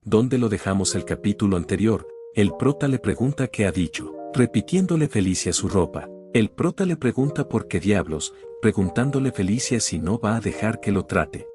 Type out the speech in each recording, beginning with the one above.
donde lo dejamos el capítulo anterior, el prota le pregunta qué ha dicho, repitiéndole Felicia su ropa. El prota le pregunta por qué diablos, preguntándole Felicia si no va a dejar que lo trate.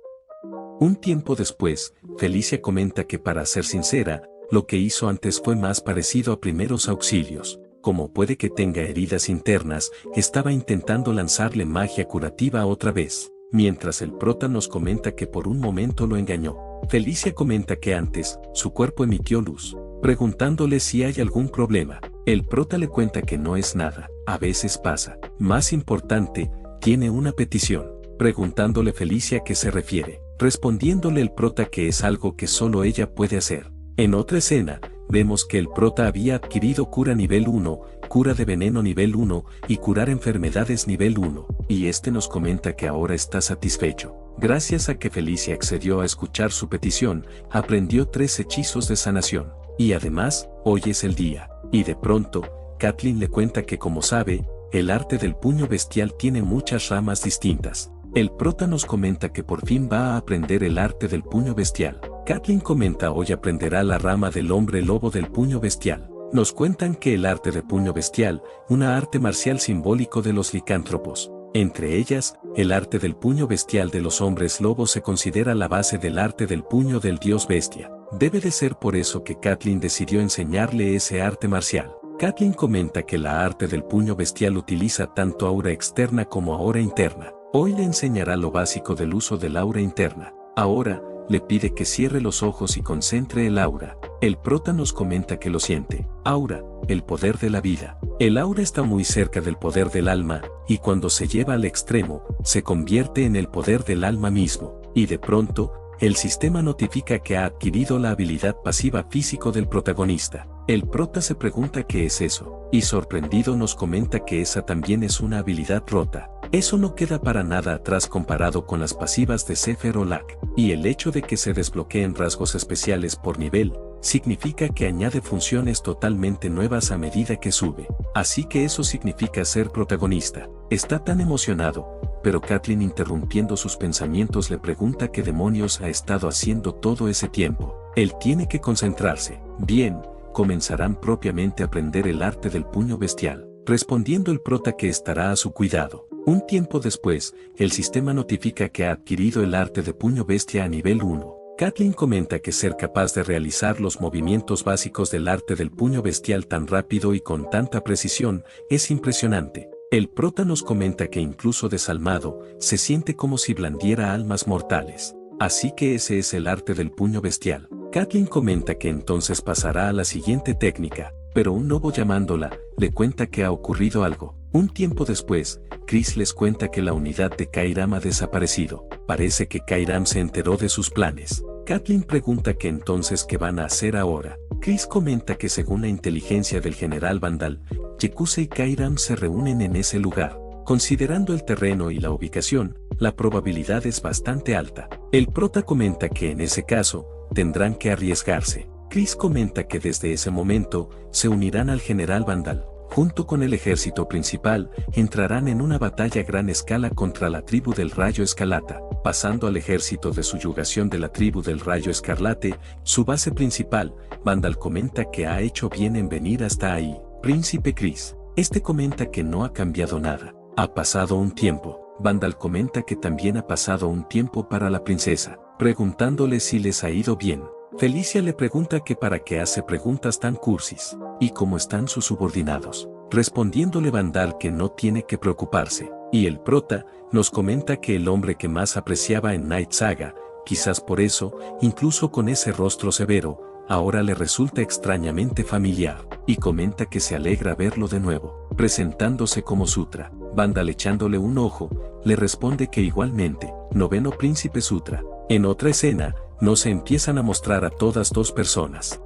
Un tiempo después, Felicia comenta que para ser sincera, lo que hizo antes fue más parecido a primeros auxilios. Como puede que tenga heridas internas, estaba intentando lanzarle magia curativa otra vez. Mientras el prota nos comenta que por un momento lo engañó. Felicia comenta que antes, su cuerpo emitió luz, preguntándole si hay algún problema. El prota le cuenta que no es nada, a veces pasa. Más importante, tiene una petición, preguntándole Felicia a qué se refiere, respondiéndole el prota que es algo que solo ella puede hacer. En otra escena, vemos que el prota había adquirido cura nivel 1, cura de veneno nivel 1 y curar enfermedades nivel 1, y este nos comenta que ahora está satisfecho. Gracias a que Felicia accedió a escuchar su petición, aprendió 3 hechizos de sanación. Y además, hoy es el día. Y de pronto, Kathleen le cuenta que como sabe, el arte del puño bestial tiene muchas ramas distintas. El prota nos comenta que por fin va a aprender el arte del puño bestial. Kathleen comenta hoy aprenderá la rama del hombre lobo del puño bestial. Nos cuentan que el arte de puño bestial, una arte marcial simbólico de los licántropos. Entre ellas, el arte del puño bestial de los hombres lobos se considera la base del arte del puño del dios bestia. Debe de ser por eso que Kathleen decidió enseñarle ese arte marcial. Kathleen comenta que la arte del puño bestial utiliza tanto aura externa como aura interna. Hoy le enseñará lo básico del uso del aura interna. Ahora, le pide que cierre los ojos y concentre el aura. El prota nos comenta que lo siente. Aura, el poder de la vida. El aura está muy cerca del poder del alma, y cuando se lleva al extremo, se convierte en el poder del alma mismo. Y de pronto, el sistema notifica que ha adquirido la habilidad pasiva físico del protagonista. El prota se pregunta qué es eso, y sorprendido nos comenta que esa también es una habilidad rota. Eso no queda para nada atrás comparado con las pasivas de Zephyr o Lack, y el hecho de que se desbloqueen rasgos especiales por nivel, significa que añade funciones totalmente nuevas a medida que sube. Así que eso significa ser protagonista. Está tan emocionado, pero Kathleen interrumpiendo sus pensamientos le pregunta qué demonios ha estado haciendo todo ese tiempo. Él tiene que concentrarse. Bien, comenzarán propiamente a aprender el arte del puño bestial, respondiendo el prota que estará a su cuidado. Un tiempo después, el sistema notifica que ha adquirido el arte de puño bestia a nivel 1. Kathleen comenta que ser capaz de realizar los movimientos básicos del arte del puño bestial tan rápido y con tanta precisión es impresionante. El prota nos comenta que incluso desalmado, se siente como si blandiera almas mortales. Así que ese es el arte del puño bestial. Kathleen comenta que entonces pasará a la siguiente técnica, pero un lobo llamándola, le cuenta que ha ocurrido algo. Un tiempo después, Chris les cuenta que la unidad de Kairam ha desaparecido. Parece que Kairam se enteró de sus planes. Kathleen pregunta que entonces qué van a hacer ahora. Chris comenta que según la inteligencia del general Vandal, Yakuza y Kairam se reúnen en ese lugar. Considerando el terreno y la ubicación, la probabilidad es bastante alta. El prota comenta que en ese caso, tendrán que arriesgarse. Chris comenta que desde ese momento, se unirán al general Vandal. Junto con el ejército principal, entrarán en una batalla a gran escala contra la tribu del Rayo Escarlata, pasando al ejército de subyugación de la tribu del Rayo Escarlate, su base principal. Vandal comenta que ha hecho bien en venir hasta ahí. Príncipe Chris. Este comenta que no ha cambiado nada. Ha pasado un tiempo. Vandal comenta que también ha pasado un tiempo para la princesa, preguntándole si les ha ido bien. Felicia le pregunta que para qué hace preguntas tan cursis, y cómo están sus subordinados, respondiéndole Vandal que no tiene que preocuparse, y el prota nos comenta que el hombre que más apreciaba en Night Saga, quizás por eso, incluso con ese rostro severo, ahora le resulta extrañamente familiar, y comenta que se alegra verlo de nuevo, presentándose como Sutra. Vandal echándole un ojo, le responde que igualmente, noveno príncipe Sutra. En otra escena, nos se empiezan a mostrar a todas dos personas.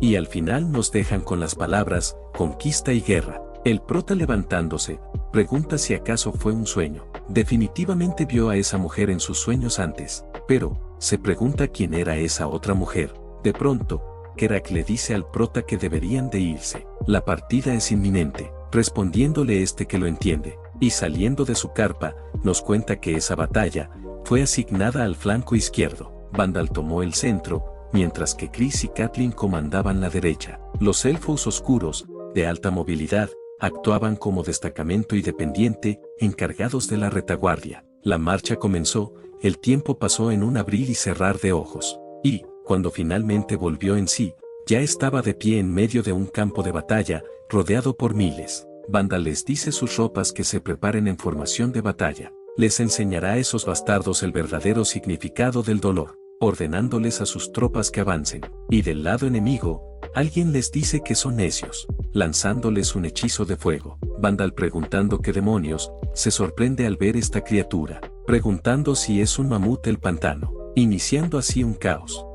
Y al final nos dejan con las palabras, conquista y guerra. El prota levantándose, pregunta si acaso fue un sueño. Definitivamente vio a esa mujer en sus sueños antes, pero, se pregunta quién era esa otra mujer. De pronto, Kerak le dice al prota que deberían de irse. La partida es inminente, respondiéndole este que lo entiende. y saliendo de su carpa, nos cuenta que esa batalla fue asignada al flanco izquierdo. Vandal tomó el centro, mientras que Chris y Catelyn comandaban la derecha. Los elfos oscuros, de alta movilidad, actuaban como destacamento independiente, encargados de la retaguardia. La marcha comenzó, el tiempo pasó en un abrir y cerrar de ojos, y, cuando finalmente volvió en sí, ya estaba de pie en medio de un campo de batalla, rodeado por miles. Vandal les dice sus ropas que se preparen en formación de batalla. Les enseñará a esos bastardos el verdadero significado del dolor, ordenándoles a sus tropas que avancen. Y del lado enemigo, alguien les dice que son necios, lanzándoles un hechizo de fuego. Vandal, preguntando qué demonios, se sorprende al ver esta criatura, preguntando si es un mamut del pantano, iniciando así un caos.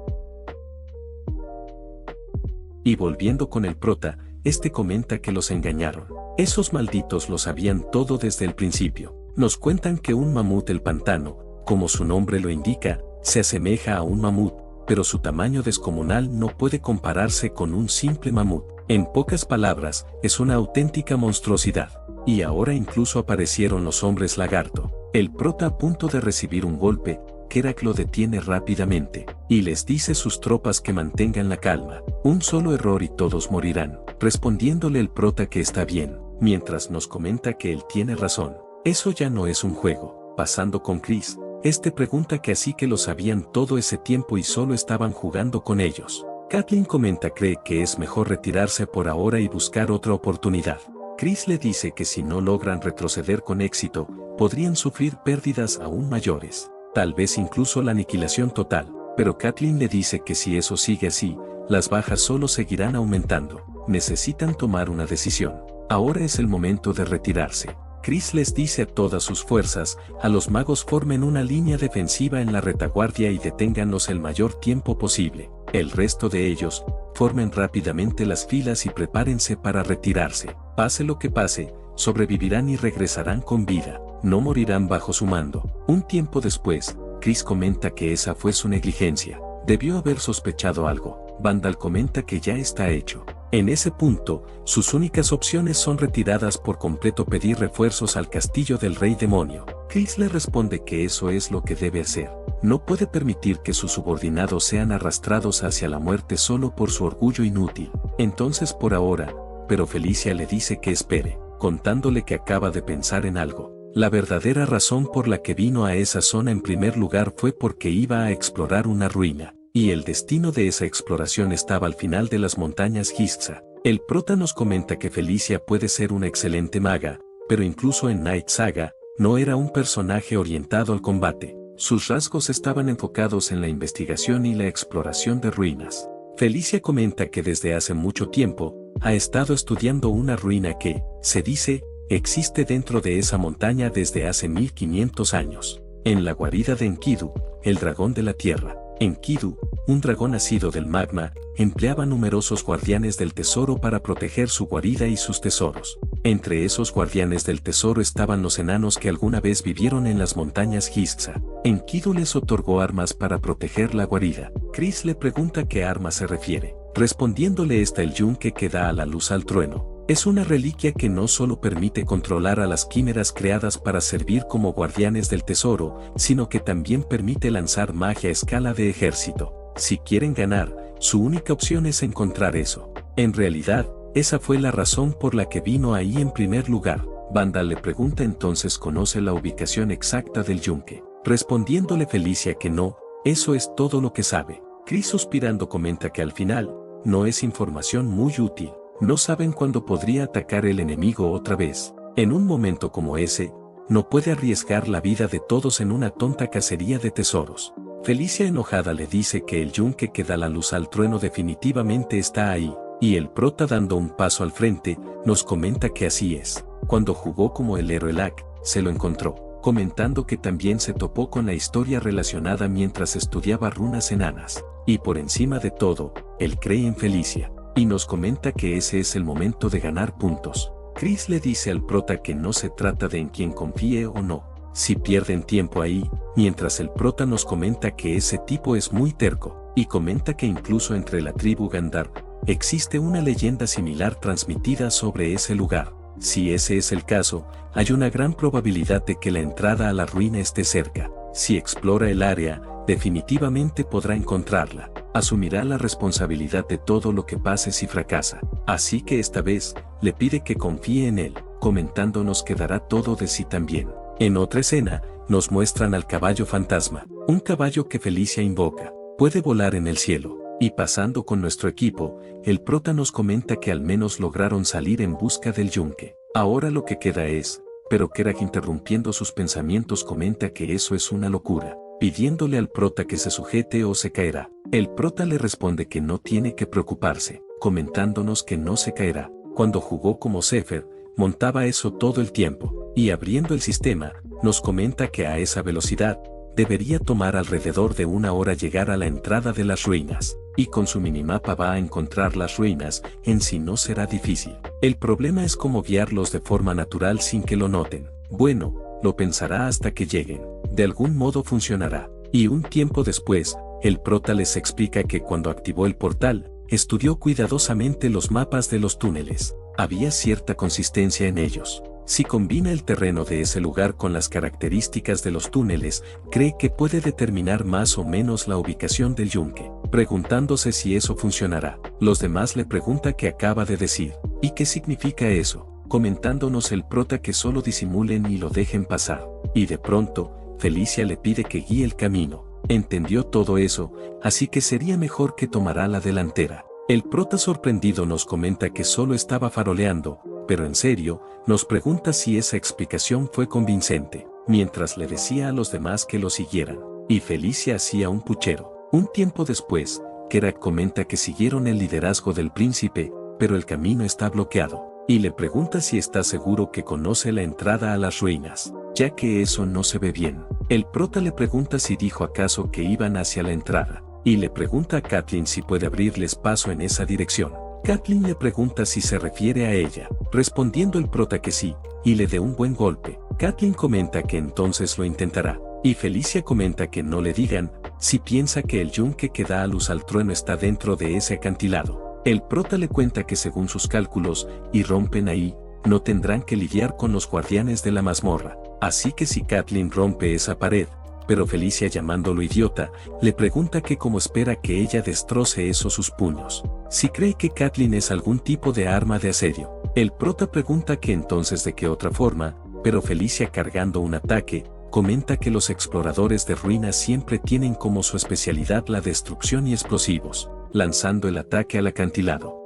Y volviendo con el prota, este comenta que los engañaron. Esos malditos lo sabían todo desde el principio. Nos cuentan que un mamut del pantano, como su nombre lo indica, se asemeja a un mamut, pero su tamaño descomunal no puede compararse con un simple mamut. En pocas palabras, es una auténtica monstruosidad. Y ahora incluso aparecieron los hombres lagarto. El prota, a punto de recibir un golpe, Kerak lo detiene rápidamente, y les dice a sus tropas que mantengan la calma. Un solo error y todos morirán, respondiéndole el prota que está bien, mientras nos comenta que él tiene razón. Eso ya no es un juego. Pasando con Chris, este pregunta que así que lo sabían todo ese tiempo y solo estaban jugando con ellos. Catelyn comenta cree que es mejor retirarse por ahora y buscar otra oportunidad. Chris le dice que si no logran retroceder con éxito, podrían sufrir pérdidas aún mayores, tal vez incluso la aniquilación total, pero Catelyn le dice que si eso sigue así, las bajas solo seguirán aumentando. Necesitan tomar una decisión. Ahora es el momento de retirarse. Chris les dice a todas sus fuerzas, a los magos formen una línea defensiva en la retaguardia y deténganlos el mayor tiempo posible. El resto de ellos, formen rápidamente las filas y prepárense para retirarse. Pase lo que pase, sobrevivirán y regresarán con vida. No morirán bajo su mando. Un tiempo después, Chris comenta que esa fue su negligencia. Debió haber sospechado algo. Vandal comenta que ya está hecho. En ese punto, sus únicas opciones son retiradas por completo, pedir refuerzos al castillo del rey demonio. Chris le responde que eso es lo que debe hacer. No puede permitir que sus subordinados sean arrastrados hacia la muerte solo por su orgullo inútil. Entonces por ahora, pero Felicia le dice que espere, contándole que acaba de pensar en algo. La verdadera razón por la que vino a esa zona en primer lugar fue porque iba a explorar una ruina. Y el destino de esa exploración estaba al final de las montañas Gizxa. El prota nos comenta que Felicia puede ser una excelente maga, pero incluso en Night Saga, no era un personaje orientado al combate. Sus rasgos estaban enfocados en la investigación y la exploración de ruinas. Felicia comenta que desde hace mucho tiempo, ha estado estudiando una ruina que, se dice, existe dentro de esa montaña desde hace 1500 años. En la guarida de Enkidu, el dragón de la tierra. Enkidu, un dragón nacido del magma, empleaba numerosos guardianes del tesoro para proteger su guarida y sus tesoros. Entre esos guardianes del tesoro estaban los enanos que alguna vez vivieron en las montañas Gizxa. Enkidu les otorgó armas para proteger la guarida. Chris le pregunta qué arma se refiere. Respondiéndole está el yunque que da a la luz al trueno. Es una reliquia que no solo permite controlar a las quimeras creadas para servir como guardianes del tesoro, sino que también permite lanzar magia a escala de ejército. Si quieren ganar, su única opción es encontrar eso. En realidad, esa fue la razón por la que vino ahí en primer lugar. Vandal le pregunta entonces conoce la ubicación exacta del yunque. Respondiéndole Felicia que no, eso es todo lo que sabe. Chris suspirando comenta que al final, no es información muy útil. No saben cuándo podría atacar el enemigo otra vez. En un momento como ese, no puede arriesgar la vida de todos en una tonta cacería de tesoros. Felicia enojada le dice que el yunque que da la luz al trueno definitivamente está ahí, y el prota dando un paso al frente, nos comenta que así es. Cuando jugó como el héroe Lack, se lo encontró, comentando que también se topó con la historia relacionada mientras estudiaba runas enanas. Y por encima de todo, él cree en Felicia. Y nos comenta que ese es el momento de ganar puntos. Chris le dice al prota que no se trata de en quien confíe o no. Si pierden tiempo ahí, mientras el prota nos comenta que ese tipo es muy terco, y comenta que incluso entre la tribu Gandar, existe una leyenda similar transmitida sobre ese lugar. Si ese es el caso, hay una gran probabilidad de que la entrada a la ruina esté cerca. Si explora el área, definitivamente podrá encontrarla. Asumirá la responsabilidad de todo lo que pase si fracasa. Así que esta vez, le pide que confíe en él, comentándonos que dará todo de sí también. En otra escena, nos muestran al caballo fantasma, un caballo que Felicia invoca. Puede volar en el cielo. Y pasando con nuestro equipo, el prota nos comenta que al menos lograron salir en busca del yunque. Ahora lo que queda es, pero Kerak interrumpiendo sus pensamientos comenta que eso es una locura, pidiéndole al prota que se sujete o se caerá. El prota le responde que no tiene que preocuparse, comentándonos que no se caerá. Cuando jugó como Zephyr, montaba eso todo el tiempo, y abriendo el sistema, nos comenta que a esa velocidad, debería tomar alrededor de 1 hora llegar a la entrada de las ruinas, y con su minimapa va a encontrar las ruinas, en sí no será difícil. El problema es cómo guiarlos de forma natural sin que lo noten. Bueno, lo pensará hasta que lleguen. De algún modo funcionará. Y un tiempo después, el prota les explica que cuando activó el portal, estudió cuidadosamente los mapas de los túneles. Había cierta consistencia en ellos. Si combina el terreno de ese lugar con las características de los túneles, cree que puede determinar más o menos la ubicación del yunque, preguntándose si eso funcionará. Los demás le preguntan qué acaba de decir, y qué significa eso, comentándonos el prota que solo disimulen y lo dejen pasar. Y de pronto, Felicia le pide que guíe el camino. Entendió todo eso, así que sería mejor que tomara la delantera. El prota sorprendido nos comenta que solo estaba faroleando, pero en serio, nos pregunta si esa explicación fue convincente, mientras le decía a los demás que lo siguieran, y Felicia hacía un puchero. Un tiempo después, Kerak comenta que siguieron el liderazgo del príncipe, pero el camino está bloqueado, y le pregunta si está seguro que conoce la entrada a las ruinas, ya que eso no se ve bien. El prota le pregunta si dijo acaso que iban hacia la entrada, y le pregunta a Catelyn si puede abrirles paso en esa dirección. Catelyn le pregunta si se refiere a ella, respondiendo el prota que sí, y le dé un buen golpe. Catelyn comenta que entonces lo intentará, y Felicia comenta que no le digan, si piensa que el yunque que da a luz al trueno está dentro de ese acantilado. El prota le cuenta que según sus cálculos, y rompen ahí, no tendrán que lidiar con los guardianes de la mazmorra. Así que si Catelyn rompe esa pared, pero Felicia llamándolo idiota, le pregunta que cómo espera que ella destroce esos sus puños. Si cree que Catelyn es algún tipo de arma de asedio. El prota pregunta que entonces de qué otra forma, pero Felicia cargando un ataque, comenta que los exploradores de ruinas siempre tienen como su especialidad la destrucción y explosivos, lanzando el ataque al acantilado.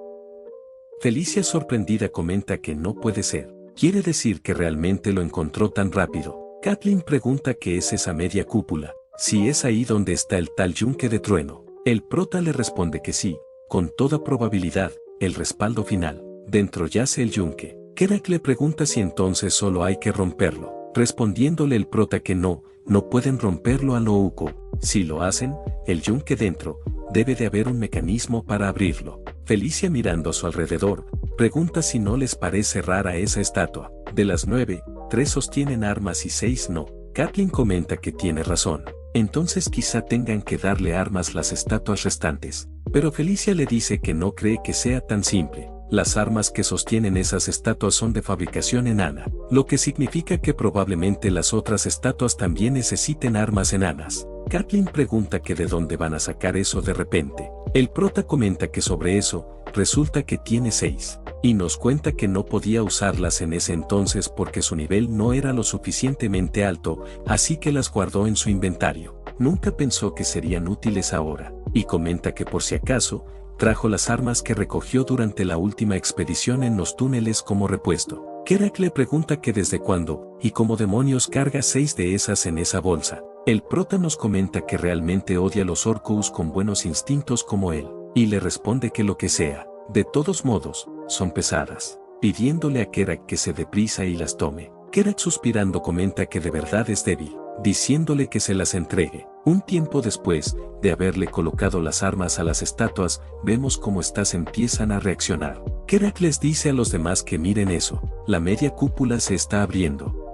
Felicia sorprendida comenta que no puede ser. Quiere decir que realmente lo encontró tan rápido. Catelyn pregunta qué es esa media cúpula, si es ahí donde está el tal yunque de trueno. El prota le responde que sí, con toda probabilidad, el respaldo final. Dentro yace el yunque. Kerak le pregunta si entonces solo hay que romperlo, respondiéndole el prota que no pueden romperlo a lo Uko. Si lo hacen, el yunque dentro, debe de haber un mecanismo para abrirlo. Felicia mirando a su alrededor, pregunta si no les parece rara esa estatua. De las 9, 3 sostienen armas y 6 no. Catelyn comenta que tiene razón. Entonces quizá tengan que darle armas las estatuas restantes. Pero Felicia le dice que no cree que sea tan simple. Las armas que sostienen esas estatuas son de fabricación enana, lo que significa que probablemente las otras estatuas también necesiten armas enanas. Catelyn pregunta que de dónde van a sacar eso de repente. El prota comenta que sobre eso, resulta que tiene 6, y nos cuenta que no podía usarlas en ese entonces porque su nivel no era lo suficientemente alto, así que las guardó en su inventario. Nunca pensó que serían útiles ahora, y comenta que por si acaso, trajo las armas que recogió durante la última expedición en los túneles como repuesto. Kerak le pregunta que desde cuándo, y cómo demonios carga 6 de esas en esa bolsa. El prota nos comenta que realmente odia a los Orcos con buenos instintos como él, y le responde que lo que sea, de todos modos, son pesadas, pidiéndole a Kerak que se dé prisa y las tome. Kerak suspirando comenta que de verdad es débil, diciéndole que se las entregue. Un tiempo después, de haberle colocado las armas a las estatuas, vemos cómo estas empiezan a reaccionar. Kerak les dice a los demás que miren eso, la media cúpula se está abriendo.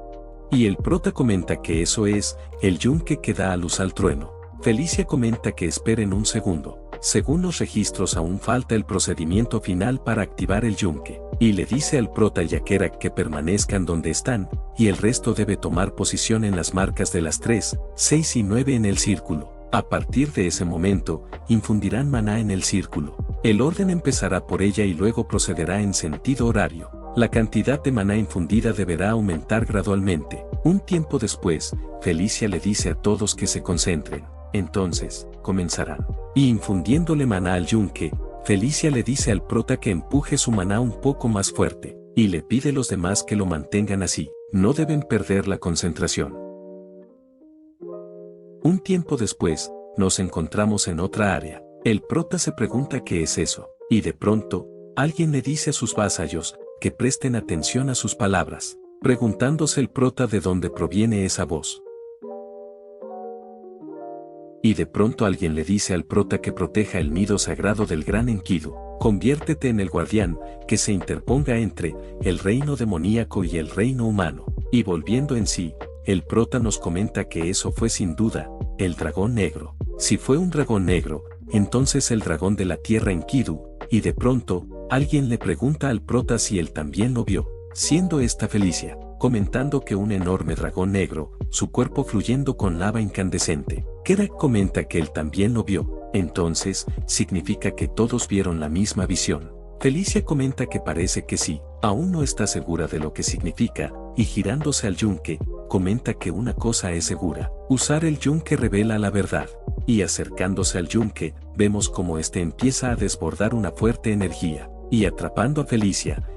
Y el prota comenta que eso es, el yunque que da a luz al trueno. Felicia comenta que esperen un segundo. Según los registros aún falta el procedimiento final para activar el yunque, y le dice al prota y a Kerak que permanezcan donde están, y el resto debe tomar posición en las marcas de las 3, 6 y 9 en el círculo. A partir de ese momento, infundirán maná en el círculo. El orden empezará por ella y luego procederá en sentido horario. La cantidad de maná infundida deberá aumentar gradualmente. Un tiempo después, Felicia le dice a todos que se concentren. Entonces, comenzarán. Y infundiéndole maná al yunque, Felicia le dice al prota que empuje su maná un poco más fuerte, y le pide a los demás que lo mantengan así. No deben perder la concentración. Un tiempo después, nos encontramos en otra área. El prota se pregunta qué es eso, y de pronto, alguien le dice a sus vasallos que presten atención a sus palabras, preguntándose el prota de dónde proviene esa voz. Y de pronto alguien le dice al prota que proteja el nido sagrado del gran Enkidu, conviértete en el guardián, que se interponga entre el reino demoníaco y el reino humano. Y volviendo en sí, el prota nos comenta que eso fue sin duda, el dragón negro. Si fue un dragón negro, entonces el dragón de la tierra Enkidu, y de pronto, alguien le pregunta al prota si él también lo vio, siendo esta Felicia, comentando que un enorme dragón negro, su cuerpo fluyendo con lava incandescente. Kerak comenta que él también lo vio, entonces, significa que todos vieron la misma visión. Felicia comenta que parece que sí, aún no está segura de lo que significa, y girándose al yunque, comenta que una cosa es segura, usar el yunque revela la verdad. Y acercándose al yunque, vemos como este empieza a desbordar una fuerte energía, y atrapando a Felicia.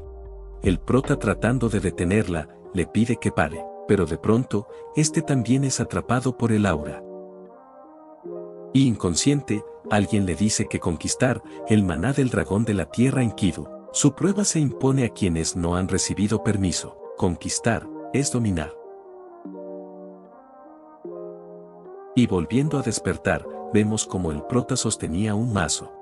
El prota tratando de detenerla, le pide que pare, pero de pronto, este también es atrapado por el aura. Y inconsciente, alguien le dice que conquistar el maná del dragón de la tierra Enkidu. Su prueba se impone a quienes no han recibido permiso. Conquistar es dominar. Y volviendo a despertar, vemos como el prota sostenía un mazo.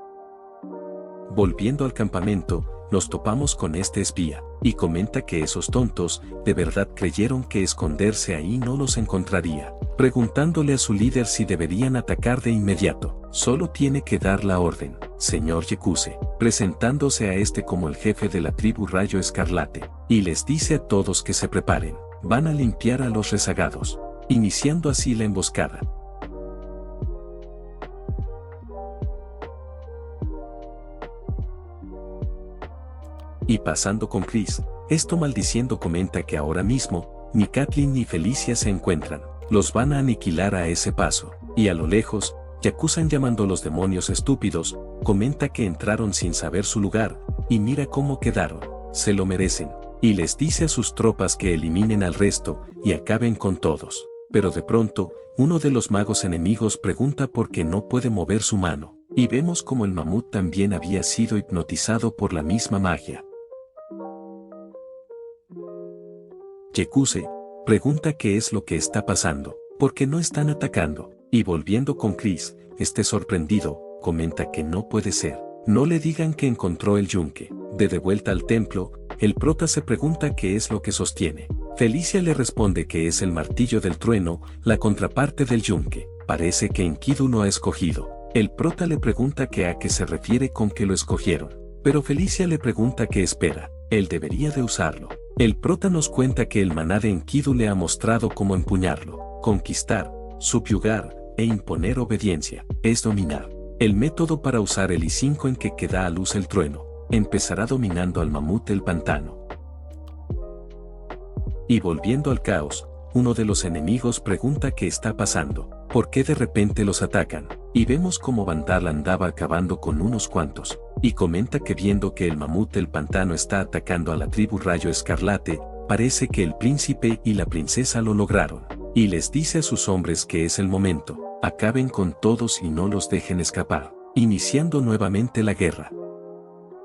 Volviendo al campamento, nos topamos con este espía, y comenta que esos tontos, de verdad creyeron que esconderse ahí no los encontraría, preguntándole a su líder si deberían atacar de inmediato. Solo tiene que dar la orden, señor Yekuse, presentándose a este como el jefe de la tribu Rayo Escarlate, y les dice a todos que se preparen, van a limpiar a los rezagados, iniciando así la emboscada. Y pasando con Chris, esto maldiciendo comenta que ahora mismo, ni Kathleen ni Felicia se encuentran, los van a aniquilar a ese paso, y a lo lejos, Yakusan llamando a los demonios estúpidos, comenta que entraron sin saber su lugar, y mira cómo quedaron, se lo merecen, y les dice a sus tropas que eliminen al resto, y acaben con todos. Pero de pronto, uno de los magos enemigos pregunta por qué no puede mover su mano, y vemos como el mamut también había sido hipnotizado por la misma magia. Yekuse pregunta qué es lo que está pasando, por qué no están atacando, y volviendo con Chris, este sorprendido, comenta que no puede ser, no le digan que encontró el yunque. De vuelta al templo, el prota se pregunta qué es lo que sostiene. Felicia le responde que es el martillo del trueno, la contraparte del yunque. Parece que Enkidu lo ha escogido. El prota le pregunta que a qué se refiere con que lo escogieron, pero Felicia le pregunta qué espera, él debería de usarlo. El prota nos cuenta que el maná de Enkidu le ha mostrado cómo empuñarlo, conquistar, subyugar, e imponer obediencia, es dominar. El método para usar el I5 en que queda a luz el trueno, empezará dominando al mamut del pantano. Y volviendo al caos, uno de los enemigos pregunta qué está pasando, por qué de repente los atacan, y vemos como Vandal andaba acabando con unos cuantos, y comenta que viendo que el mamut del pantano está atacando a la tribu Rayo Escarlate, parece que el príncipe y la princesa lo lograron, y les dice a sus hombres que es el momento, acaben con todos y no los dejen escapar, iniciando nuevamente la guerra.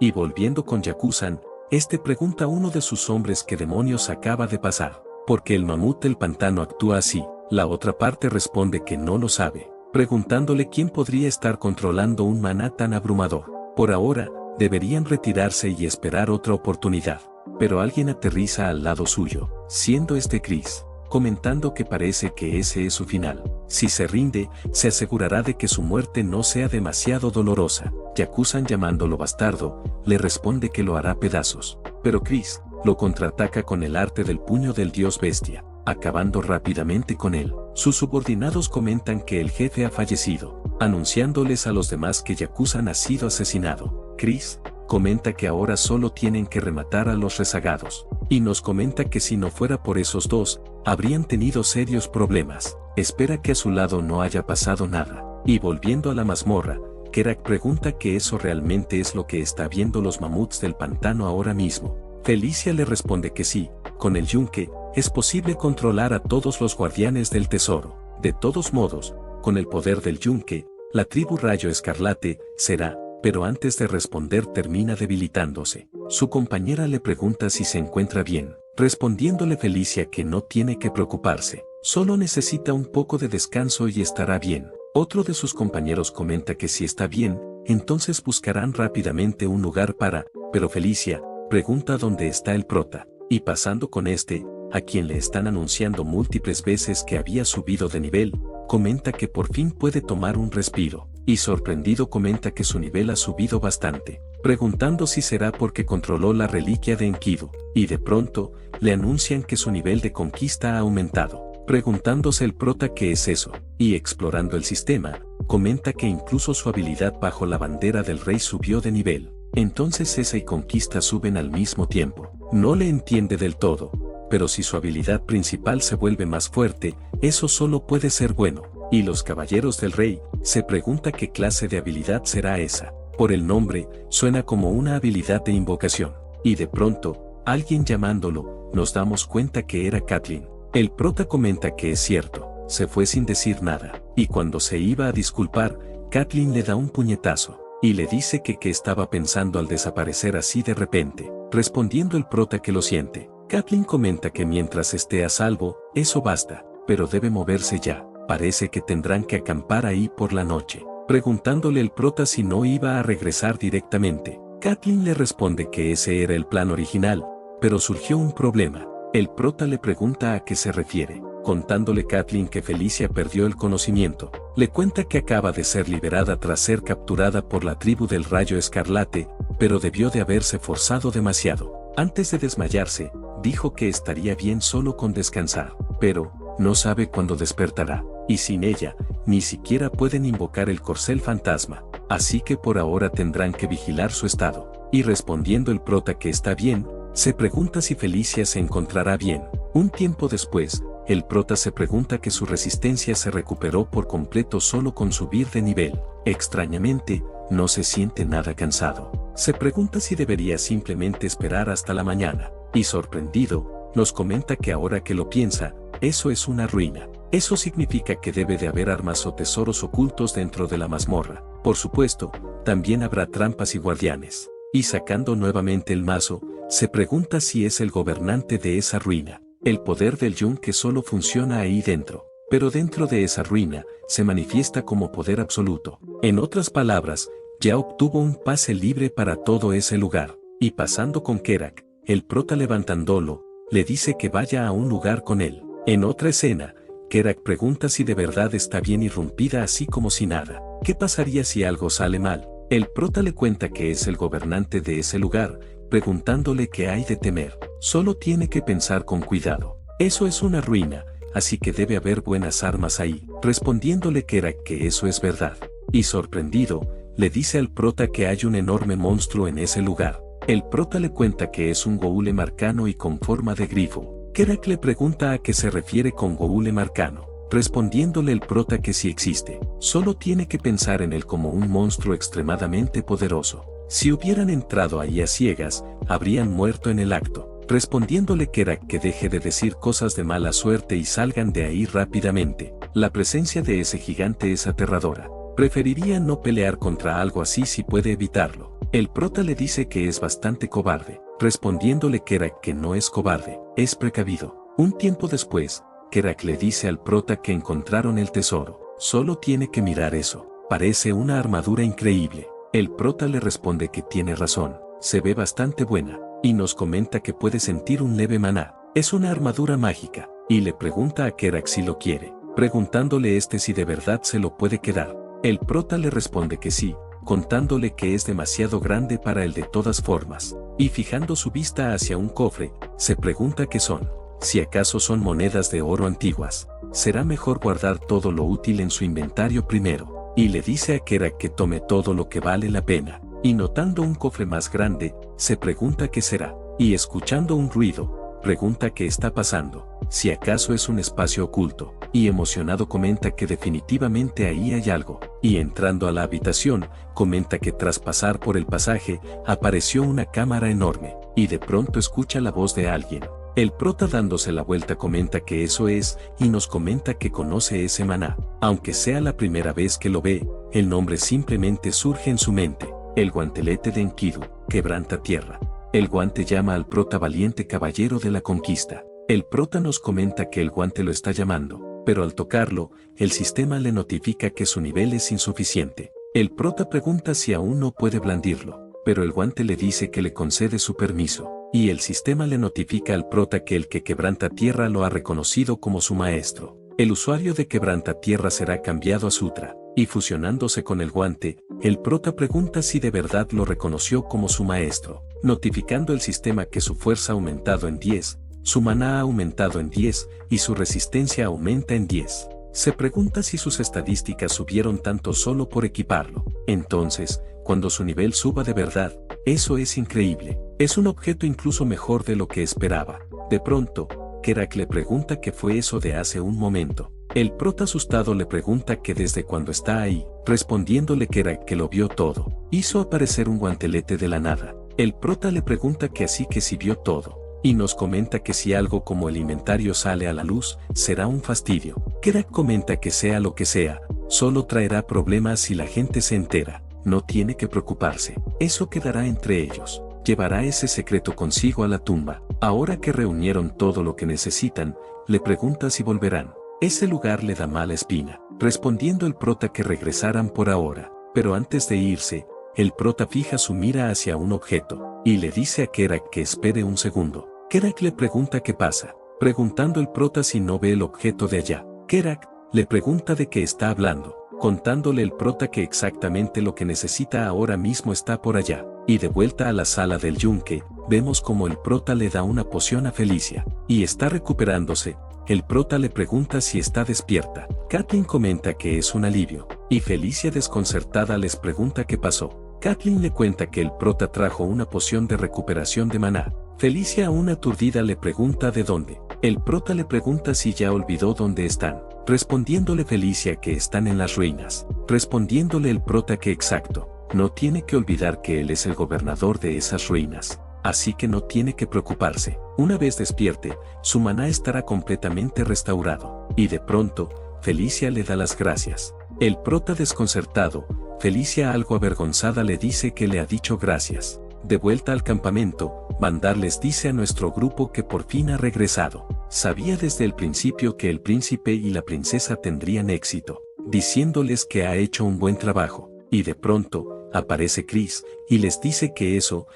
Y volviendo con Yakusan, este pregunta a uno de sus hombres qué demonios acaba de pasar, porque el mamut del pantano actúa así. La otra parte responde que no lo sabe, preguntándole quién podría estar controlando un maná tan abrumador. Por ahora, deberían retirarse y esperar otra oportunidad, pero alguien aterriza al lado suyo, siendo este Chris. comentando que parece que ese es su final. Si se rinde, se asegurará de que su muerte no sea demasiado dolorosa. Yakusan, llamándolo bastardo, le responde que lo hará pedazos. Pero Chris lo contraataca con el arte del puño del dios bestia, acabando rápidamente con él. Sus subordinados comentan que el jefe ha fallecido, anunciándoles a los demás que Yakusan ha sido asesinado. Chris comenta que ahora solo tienen que rematar a los rezagados, y nos comenta que si no fuera por esos dos, habrían tenido serios problemas. Espera que a su lado no haya pasado nada. Y volviendo a la mazmorra, Kerak pregunta que eso realmente es lo que está viendo los mamuts del pantano ahora mismo. Felicia le responde que sí, con el yunque, es posible controlar a todos los guardianes del tesoro. De todos modos, con el poder del yunque, la tribu Rayo Escarlate será, pero antes de responder termina debilitándose. Su compañera le pregunta si se encuentra bien, respondiéndole Felicia que no tiene que preocuparse, solo necesita un poco de descanso y estará bien. Otro de sus compañeros comenta que si está bien, entonces buscarán rápidamente un lugar para, pero Felicia pregunta dónde está el prota, y pasando con este, a quien le están anunciando múltiples veces que había subido de nivel, comenta que por fin puede tomar un respiro, y sorprendido comenta que su nivel ha subido bastante, preguntando si será porque controló la reliquia de Enkidu, y de pronto, le anuncian que su nivel de conquista ha aumentado, preguntándose el prota qué es eso, y explorando el sistema, comenta que incluso su habilidad bajo la bandera del rey subió de nivel. Entonces esa y conquista suben al mismo tiempo. No le entiende del todo, pero si su habilidad principal se vuelve más fuerte, eso solo puede ser bueno. Y los caballeros del rey se pregunta qué clase de habilidad será esa. Por el nombre, suena como una habilidad de invocación. Y de pronto, alguien llamándolo, nos damos cuenta que era Kathleen. El prota comenta que es cierto, se fue sin decir nada. Y cuando se iba a disculpar, Kathleen le da un puñetazo. Y le dice que qué estaba pensando al desaparecer así de repente, respondiendo el prota que lo siente. Kathleen comenta que mientras esté a salvo, eso basta, pero debe moverse ya, parece que tendrán que acampar ahí por la noche. Preguntándole el prota si no iba a regresar directamente, Kathleen le responde que ese era el plan original, pero surgió un problema. El prota le pregunta a qué se refiere. Contándole Kathleen que Felicia perdió el conocimiento, le cuenta que acaba de ser liberada tras ser capturada por la tribu del Rayo Escarlate, pero debió de haberse forzado demasiado. Antes de desmayarse, dijo que estaría bien solo con descansar, pero no sabe cuándo despertará, y sin ella, ni siquiera pueden invocar el corcel fantasma, así que por ahora tendrán que vigilar su estado. Y respondiendo el prota que está bien, se pregunta si Felicia se encontrará bien. Un tiempo después, el prota se pregunta que su resistencia se recuperó por completo solo con subir de nivel. Extrañamente, no se siente nada cansado. Se pregunta si debería simplemente esperar hasta la mañana. Y sorprendido, nos comenta que ahora que lo piensa, eso es una ruina. Eso significa que debe de haber armas o tesoros ocultos dentro de la mazmorra. Por supuesto, también habrá trampas y guardianes. Y sacando nuevamente el mazo, se pregunta si es el gobernante de esa ruina. El poder del yunque solo funciona ahí dentro, pero dentro de esa ruina, se manifiesta como poder absoluto. En otras palabras, ya obtuvo un pase libre para todo ese lugar. Y pasando con Kerak, el prota levantándolo, le dice que vaya a un lugar con él. En otra escena, Kerak pregunta si de verdad está bien irrumpida así como si nada. ¿Qué pasaría si algo sale mal? El prota le cuenta que es el gobernante de ese lugar, preguntándole qué hay de temer. Solo tiene que pensar con cuidado. Eso es una ruina, así que debe haber buenas armas ahí. Respondiéndole Kerak que eso es verdad. Y sorprendido, le dice al prota que hay un enorme monstruo en ese lugar. El prota le cuenta que es un Golem arcano y con forma de grifo. Kerak le pregunta a qué se refiere con Golem arcano. Respondiéndole el prota que sí existe, solo tiene que pensar en él como un monstruo extremadamente poderoso. Si hubieran entrado ahí a ciegas, habrían muerto en el acto. Respondiéndole Kerak que deje de decir cosas de mala suerte y salgan de ahí rápidamente. La presencia de ese gigante es aterradora. Preferiría no pelear contra algo así si puede evitarlo. El prota le dice que es bastante cobarde. Respondiéndole Kerak que no es cobarde, es precavido. Un tiempo después, Kerak le dice al prota que encontraron el tesoro. Solo tiene que mirar eso. Parece una armadura increíble. El prota le responde que tiene razón. Se ve bastante buena. Y nos comenta que puede sentir un leve maná. Es una armadura mágica. y le pregunta a Kerak si lo quiere, preguntándole si de verdad se lo puede quedar. El prota le responde que sí, contándole que es demasiado grande para él de todas formas, y fijando su vista hacia un cofre, se pregunta qué son. Si acaso son monedas de oro antiguas, será mejor guardar todo lo útil en su inventario primero, y le dice a Kerak que tome todo lo que vale la pena, y notando un cofre más grande, se pregunta qué será, y escuchando un ruido, pregunta qué está pasando, si acaso es un espacio oculto, y emocionado comenta que definitivamente ahí hay algo, y entrando a la habitación, comenta que tras pasar por el pasaje, apareció una cámara enorme, y de pronto escucha la voz de alguien. El prota dándose la vuelta comenta que eso es, y nos comenta que conoce ese maná. Aunque sea la primera vez que lo ve, el nombre simplemente surge en su mente, el guantelete de Enkidu, quebranta tierra. El guante llama al prota valiente caballero de la conquista. El prota nos comenta que el guante lo está llamando, pero al tocarlo, el sistema le notifica que su nivel es insuficiente. El prota pregunta si aún no puede blandirlo, pero el guante le dice que le concede su permiso. Y el sistema le notifica al prota que el que quebranta tierra lo ha reconocido como su maestro. El usuario de quebranta tierra será cambiado a Sutra, y fusionándose con el guante, el prota pregunta si de verdad lo reconoció como su maestro, notificando el sistema que su fuerza ha aumentado en 10, su maná ha aumentado en 10, y su resistencia aumenta en 10. Se pregunta si sus estadísticas subieron tanto solo por equiparlo. Entonces, cuando su nivel suba de verdad, eso es increíble. Es un objeto incluso mejor de lo que esperaba. De pronto, Kerak le pregunta qué fue eso de hace un momento. El prota asustado le pregunta que desde cuando está ahí, respondiéndole Kerak que lo vio todo. Hizo aparecer un guantelete de la nada. El prota le pregunta que así que si vio todo. Y nos comenta que si algo como el inventario sale a la luz, será un fastidio. Kerak comenta que sea lo que sea, solo traerá problemas si la gente se entera. No tiene que preocuparse, eso quedará entre ellos. Llevará ese secreto consigo a la tumba. Ahora que reunieron todo lo que necesitan, le pregunta si volverán. Ese lugar le da mala espina, respondiendo el prota que regresaran por ahora. Pero antes de irse, el prota fija su mira hacia un objeto, y le dice a Kerak que espere un segundo. Kerak le pregunta qué pasa, preguntando el prota si no ve el objeto de allá. Kerak le pregunta de qué está hablando, contándole el prota que exactamente lo que necesita ahora mismo está por allá. Y de vuelta a la sala del yunque, vemos como el prota le da una poción a Felicia, y está recuperándose. El prota le pregunta si está despierta. Kathleen comenta que es un alivio, y Felicia desconcertada les pregunta qué pasó. Kathleen le cuenta que el prota trajo una poción de recuperación de maná. Felicia aún aturdida le pregunta de dónde. El prota le pregunta si ya olvidó dónde están, respondiéndole Felicia que están en las ruinas, respondiéndole el prota que exacto. No tiene que olvidar que él es el gobernador de esas ruinas, así que no tiene que preocuparse. Una vez despierte, su maná estará completamente restaurado. Y de pronto, Felicia le da las gracias. El prota desconcertado, Felicia algo avergonzada le dice que le ha dicho gracias. De vuelta al campamento, Vandar les dice a nuestro grupo que por fin ha regresado. Sabía desde el principio que el príncipe y la princesa tendrían éxito, diciéndoles que ha hecho un buen trabajo. Y de pronto, aparece Chris, y les dice que eso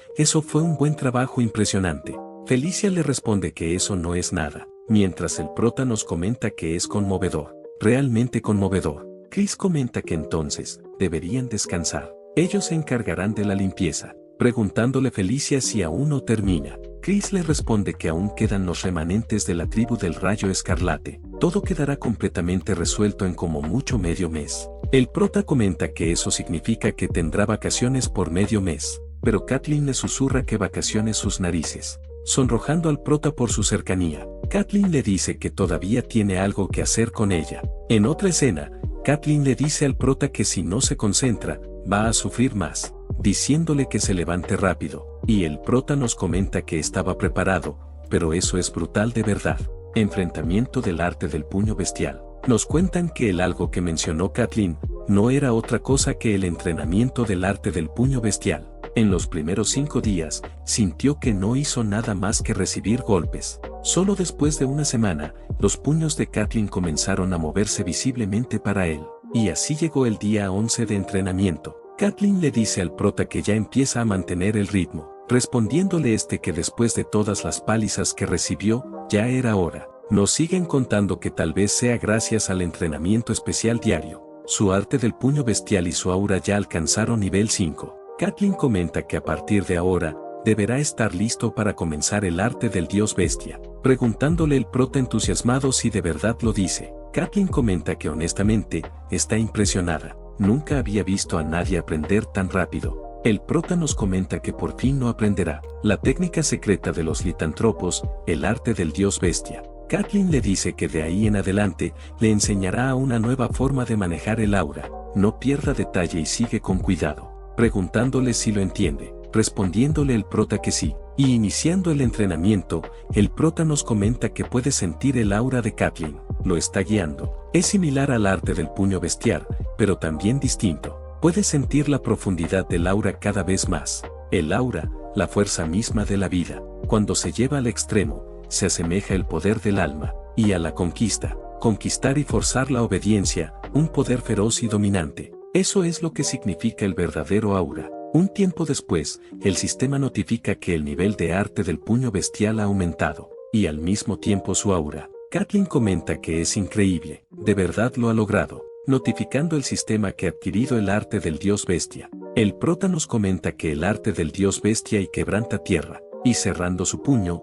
fue un buen trabajo impresionante. Felicia le responde que eso no es nada, mientras el prota nos comenta que es conmovedor, realmente conmovedor. Chris comenta que entonces, deberían descansar. Ellos se encargarán de la limpieza, preguntándole Felicia si aún no termina. Chris le responde que aún quedan los remanentes de la tribu del Rayo Escarlate. Todo quedará completamente resuelto en como mucho medio mes. El prota comenta que eso significa que tendrá vacaciones por medio mes, pero Kathleen le susurra que vacaciones sus narices, sonrojando al prota por su cercanía. Kathleen le dice que todavía tiene algo que hacer con ella. En otra escena, Kathleen le dice al prota que si no se concentra, va a sufrir más, diciéndole que se levante rápido, y el prota nos comenta que estaba preparado, pero eso es brutal de verdad. Enfrentamiento del arte del puño bestial. Nos cuentan que el algo que mencionó Kathleen no era otra cosa que el entrenamiento del arte del puño bestial. En los primeros 5 días, sintió que no hizo nada más que recibir golpes. Solo después de una semana, los puños de Kathleen comenzaron a moverse visiblemente para él, y así llegó el día 11 de entrenamiento. Kathleen le dice al prota que ya empieza a mantener el ritmo, respondiéndole que después de todas las palizas que recibió, ya era hora. Nos siguen contando que tal vez sea gracias al entrenamiento especial diario. Su arte del puño bestial y su aura ya alcanzaron nivel 5. Catelyn comenta que a partir de ahora, deberá estar listo para comenzar el arte del dios bestia, preguntándole el prota entusiasmado si de verdad lo dice. Catelyn comenta que honestamente, está impresionada. Nunca había visto a nadie aprender tan rápido. El prota nos comenta que por fin no aprenderá la técnica secreta de los litántropos, el arte del dios bestia. Catelyn le dice que de ahí en adelante, le enseñará una nueva forma de manejar el aura. No pierda detalle y sigue con cuidado, preguntándole si lo entiende, respondiéndole el prota que sí. Y iniciando el entrenamiento, el prota nos comenta que puede sentir el aura de Catelyn, lo está guiando. Es similar al arte del puño bestial, pero también distinto. Puede sentir la profundidad del aura cada vez más. El aura, la fuerza misma de la vida, cuando se lleva al extremo, se asemeja el poder del alma, y a la conquista, conquistar y forzar la obediencia, un poder feroz y dominante. Eso es lo que significa el verdadero aura. Un tiempo después, el sistema notifica que el nivel de arte del puño bestial ha aumentado, y al mismo tiempo su aura. Catelyn comenta que es increíble, de verdad lo ha logrado, notificando el sistema que ha adquirido el arte del dios bestia. El prota nos comenta que el arte del dios bestia y quebranta tierra, y cerrando su puño,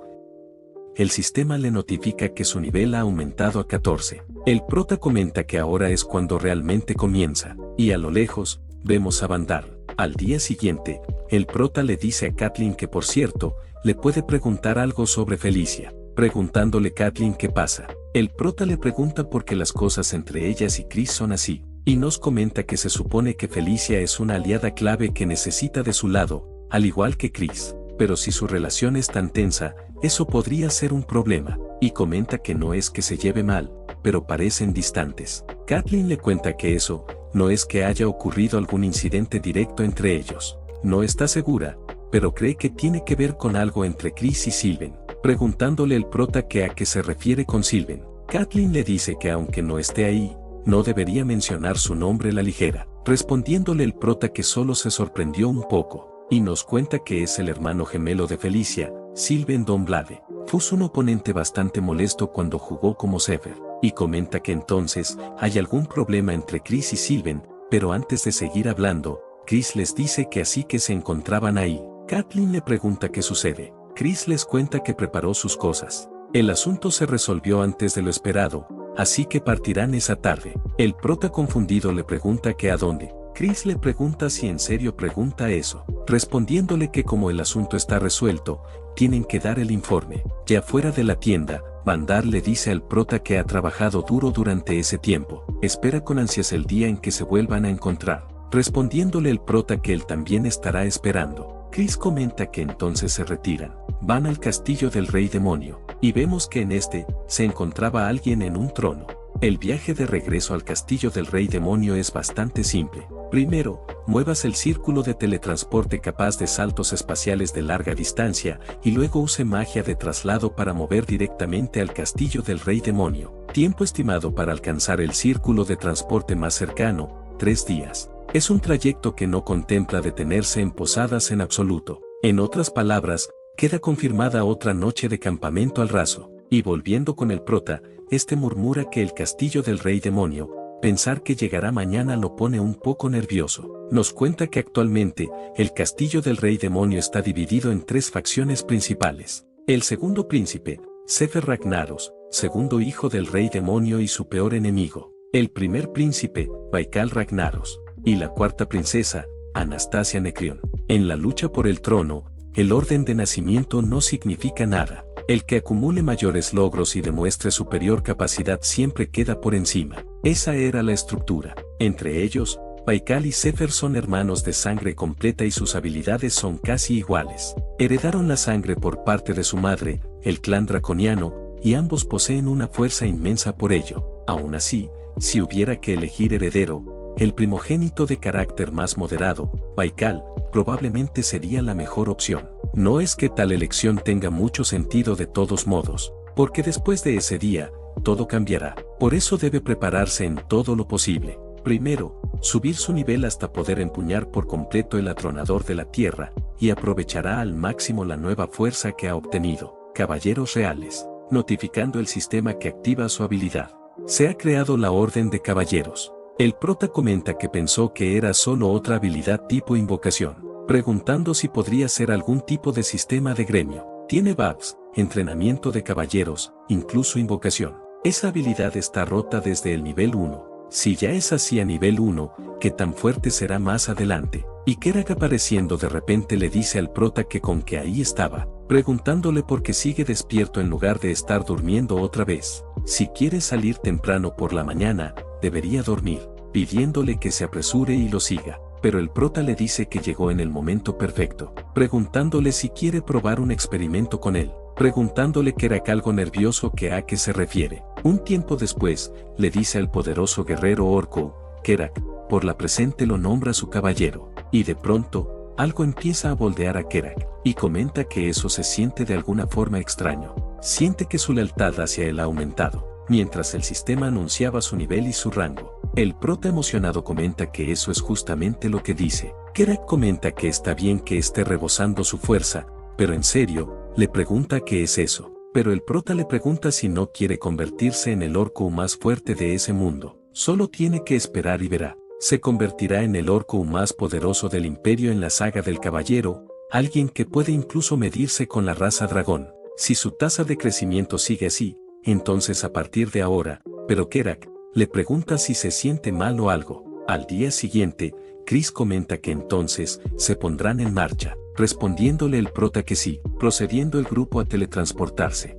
el sistema le notifica que su nivel ha aumentado a 14. El prota comenta que ahora es cuando realmente comienza, y a lo lejos, vemos a Vandal. Al día siguiente, el prota le dice a Catelyn que por cierto, le puede preguntar algo sobre Felicia. Preguntándole Catelyn qué pasa, el prota le pregunta por qué las cosas entre ellas y Chris son así, y nos comenta que se supone que Felicia es una aliada clave que necesita de su lado, al igual que Chris, pero si su relación es tan tensa, eso podría ser un problema, y comenta que no es que se lleve mal, pero parecen distantes. Catelyn le cuenta que eso, no es que haya ocurrido algún incidente directo entre ellos. No está segura, pero cree que tiene que ver con algo entre Chris y Sylvain. Preguntándole el prota que a qué se refiere con Sylvain. Catelyn le dice que aunque no esté ahí, no debería mencionar su nombre a la ligera. Respondiéndole el prota que solo se sorprendió un poco, y nos cuenta que es el hermano gemelo de Felicia, Sylvain Donblade. Fue un oponente bastante molesto cuando jugó como Sefer, y comenta que entonces hay algún problema entre Chris y Sylvain, pero antes de seguir hablando, Chris les dice que así que se encontraban ahí. Catelyn le pregunta qué sucede. Chris les cuenta que preparó sus cosas. El asunto se resolvió antes de lo esperado, así que partirán esa tarde. El prota confundido le pregunta que a dónde. Chris le pregunta si en serio pregunta eso, respondiéndole que como el asunto está resuelto, tienen que dar el informe. Ya fuera de la tienda, Vandal le dice al prota que ha trabajado duro durante ese tiempo, espera con ansias el día en que se vuelvan a encontrar, respondiéndole el prota que él también estará esperando. Chris comenta que entonces se retiran, van al castillo del rey demonio, y vemos que en este, se encontraba alguien en un trono. El viaje de regreso al castillo del rey demonio es bastante simple. Primero, muevas el círculo de teletransporte capaz de saltos espaciales de larga distancia, y luego use magia de traslado para mover directamente al castillo del rey demonio. Tiempo estimado para alcanzar el círculo de transporte más cercano, 3 días. Es un trayecto que no contempla detenerse en posadas en absoluto. En otras palabras, queda confirmada otra noche de campamento al raso. Y volviendo con el prota, este murmura que el castillo del rey demonio, pensar que llegará mañana lo pone un poco nervioso. Nos cuenta que actualmente, el castillo del rey demonio está dividido en 3 facciones principales. El segundo príncipe, Sefer Ragnaros, segundo hijo del rey demonio y su peor enemigo. El primer príncipe, Baikal Ragnaros. Y la cuarta princesa, Anastasia Nekrion. En la lucha por el trono, el orden de nacimiento no significa nada. El que acumule mayores logros y demuestre superior capacidad siempre queda por encima. Esa era la estructura. Entre ellos, Baikal y Sefer son hermanos de sangre completa y sus habilidades son casi iguales. Heredaron la sangre por parte de su madre, el clan draconiano, y ambos poseen una fuerza inmensa por ello. Aún así, si hubiera que elegir heredero, el primogénito de carácter más moderado, Baikal, probablemente sería la mejor opción. No es que tal elección tenga mucho sentido de todos modos, porque después de ese día, todo cambiará. Por eso debe prepararse en todo lo posible. Primero, subir su nivel hasta poder empuñar por completo el atronador de la tierra, y aprovechará al máximo la nueva fuerza que ha obtenido. Caballeros reales. notificando el sistema que activa su habilidad. Se ha creado la Orden de Caballeros. El prota comenta que pensó que era solo otra habilidad tipo invocación, preguntando si podría ser algún tipo de sistema de gremio. Tiene bugs, entrenamiento de caballeros, incluso invocación. Esa habilidad está rota desde el nivel 1. Si ya es así a nivel 1, ¿qué tan fuerte será más adelante? Y Kerak apareciendo de repente le dice al prota que con que ahí estaba, preguntándole por qué sigue despierto en lugar de estar durmiendo otra vez. Si quiere salir temprano por la mañana, debería dormir, pidiéndole que se apresure y lo siga. Pero el prota le dice que llegó en el momento perfecto, preguntándole si quiere probar un experimento con él, preguntándole Kerak algo nervioso que a qué se refiere. Un tiempo después, le dice al poderoso guerrero orco, Kerak, por la presente lo nombra su caballero, y de pronto, algo empieza a moldear a Kerak, y comenta que eso se siente de alguna forma extraño. Siente que su lealtad hacia él ha aumentado, mientras el sistema anunciaba su nivel y su rango. El prota emocionado comenta que eso es justamente lo que dice. Kerak comenta que está bien que esté rebosando su fuerza, pero en serio, le pregunta qué es eso. Pero el prota le pregunta si no quiere convertirse en el orco más fuerte de ese mundo. Solo tiene que esperar y verá. Se convertirá en el orco más poderoso del imperio en la saga del caballero, alguien que puede incluso medirse con la raza dragón. Si su tasa de crecimiento sigue así, entonces a partir de ahora, pero Kerak le pregunta si se siente mal o algo. Al día siguiente, Chris comenta que entonces se pondrán en marcha, respondiéndole el prota que sí, procediendo el grupo a teletransportarse.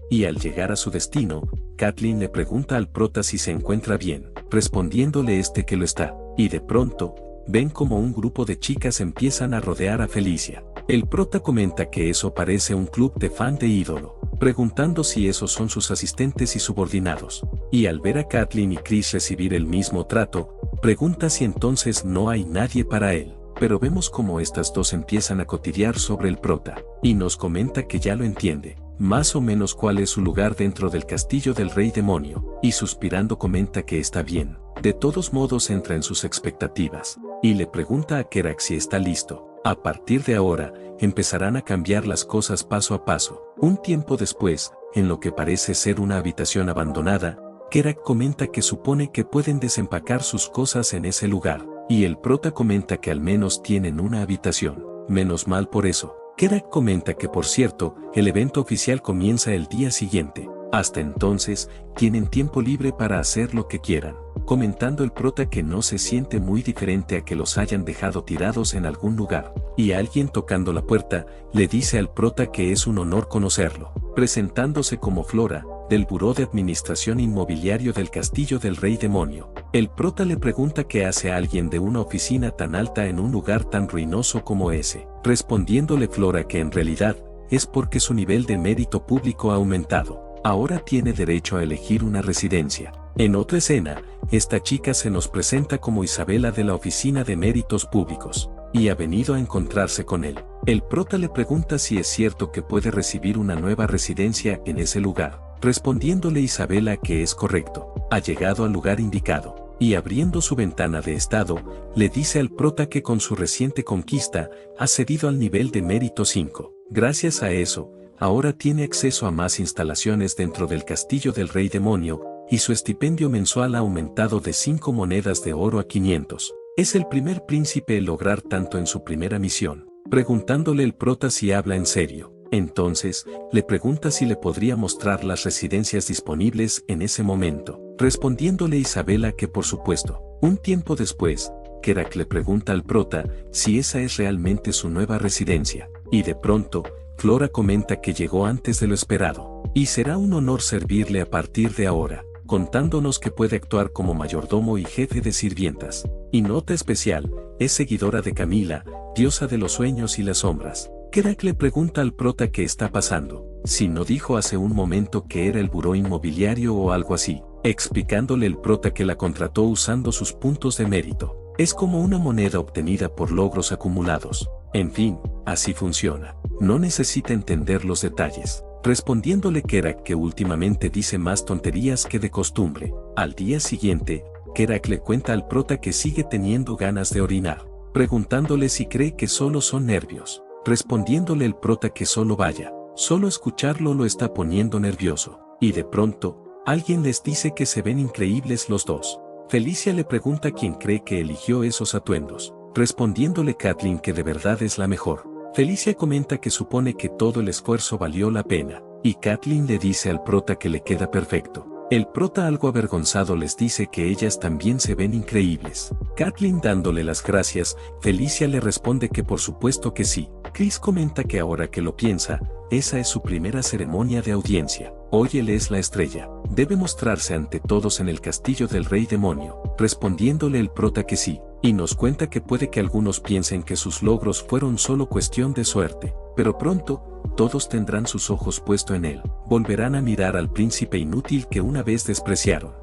Y al llegar a su destino, Kathleen le pregunta al prota si se encuentra bien, respondiéndole este que lo está, y de pronto, ven como un grupo de chicas empiezan a rodear a Felicia. El prota comenta que eso parece un club de fan de ídolo, preguntando si esos son sus asistentes y subordinados. Y al ver a Kathleen y Chris recibir el mismo trato, pregunta si entonces no hay nadie para él. Pero vemos como estas dos empiezan a cotillar sobre el prota, y nos comenta que ya lo entiende, más o menos cuál es su lugar dentro del castillo del rey demonio, y suspirando comenta que está bien. De todos modos entra en sus expectativas, y le pregunta a Kerak si está listo. A partir de ahora, empezarán a cambiar las cosas paso a paso. Un tiempo después, en lo que parece ser una habitación abandonada, Kerak comenta que supone que pueden desempacar sus cosas en ese lugar, y el prota comenta que al menos tienen una habitación. Menos mal por eso. Kerak comenta que por cierto, el evento oficial comienza el día siguiente. Hasta entonces, tienen tiempo libre para hacer lo que quieran, comentando el prota que no se siente muy diferente a que los hayan dejado tirados en algún lugar, y alguien tocando la puerta, le dice al prota que es un honor conocerlo, presentándose como Flora, del Buró de Administración Inmobiliario del Castillo del Rey Demonio. El prota le pregunta qué hace alguien de una oficina tan alta en un lugar tan ruinoso como ese, respondiéndole Flora que en realidad, es porque su nivel de mérito público ha aumentado. Ahora tiene derecho a elegir una residencia. En otra escena, esta chica se nos presenta como Isabela de la Oficina de Méritos Públicos, y ha venido a encontrarse con él. El prota le pregunta si es cierto que puede recibir una nueva residencia en ese lugar, respondiéndole Isabela que es correcto. Ha llegado al lugar indicado, y abriendo su ventana de estado, le dice al prota que con su reciente conquista, ha cedido al nivel de mérito 5. Gracias a eso, ahora tiene acceso a más instalaciones dentro del castillo del rey demonio, y su estipendio mensual ha aumentado de 5 monedas de oro a 500. Es el primer príncipe en lograr tanto en su primera misión, preguntándole el prota si habla en serio. Entonces, le pregunta si le podría mostrar las residencias disponibles en ese momento, respondiéndole Isabela que por supuesto. Un tiempo después, Kerak le pregunta al prota si esa es realmente su nueva residencia, y de pronto, Flora comenta que llegó antes de lo esperado, y será un honor servirle a partir de ahora, contándonos que puede actuar como mayordomo y jefe de sirvientas. Y nota especial, es seguidora de Camila, diosa de los sueños y las sombras. Kerak le pregunta al prota qué está pasando, si no dijo hace un momento que era el buró inmobiliario o algo así, explicándole el prota que la contrató usando sus puntos de mérito. Es como una moneda obtenida por logros acumulados. En fin, así funciona. No necesita entender los detalles. Respondiéndole Kerak que últimamente dice más tonterías que de costumbre. Al día siguiente, Kerak le cuenta al prota que sigue teniendo ganas de orinar, preguntándole si cree que solo son nervios, respondiéndole el prota que solo vaya, solo escucharlo lo está poniendo nervioso, y de pronto, alguien les dice que se ven increíbles los dos. Felicia le pregunta quién cree que eligió esos atuendos, respondiéndole Kathleen que de verdad es la mejor. Felicia comenta que supone que todo el esfuerzo valió la pena, y Kathleen le dice al prota que le queda perfecto. El prota algo avergonzado les dice que ellas también se ven increíbles. Kathleen dándole las gracias, Felicia le responde que por supuesto que sí. Chris comenta que ahora que lo piensa, esa es su primera ceremonia de audiencia. Hoy él es la estrella. Debe mostrarse ante todos en el castillo del rey demonio, respondiéndole el prota que sí, y nos cuenta que puede que algunos piensen que sus logros fueron solo cuestión de suerte, pero pronto, todos tendrán sus ojos puestos en él, volverán a mirar al príncipe inútil que una vez despreciaron.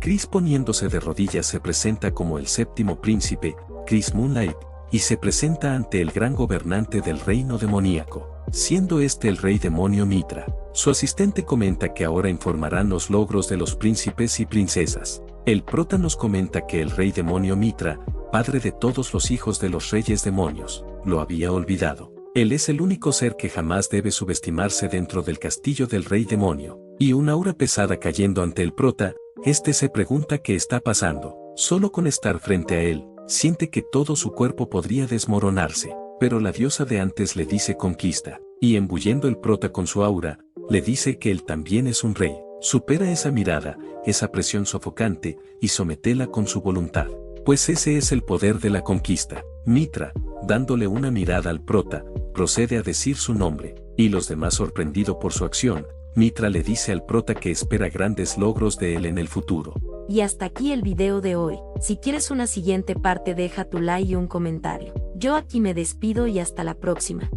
Chris poniéndose de rodillas se presenta como el séptimo príncipe, Chris Moonlight, y se presenta ante el gran gobernante del reino demoníaco, siendo este el rey demonio Mitra. Su asistente comenta que ahora informarán los logros de los príncipes y princesas. El prota nos comenta que el rey demonio Mitra, padre de todos los hijos de los reyes demonios, lo había olvidado. Él es el único ser que jamás debe subestimarse dentro del castillo del rey demonio, y una aura pesada cayendo ante el prota, este se pregunta qué está pasando. Solo con estar frente a él, siente que todo su cuerpo podría desmoronarse, pero la diosa de antes le dice conquista, y embulliendo el prota con su aura, le dice que él también es un rey. Supera esa mirada, esa presión sofocante, y sométela con su voluntad, pues ese es el poder de la conquista. Mitra, dándole una mirada al prota, procede a decir su nombre, y los demás sorprendido por su acción, Mitra le dice al prota que espera grandes logros de él en el futuro. Y hasta aquí el video de hoy. Si quieres una siguiente parte deja tu like y un comentario. Yo aquí me despido y hasta la próxima.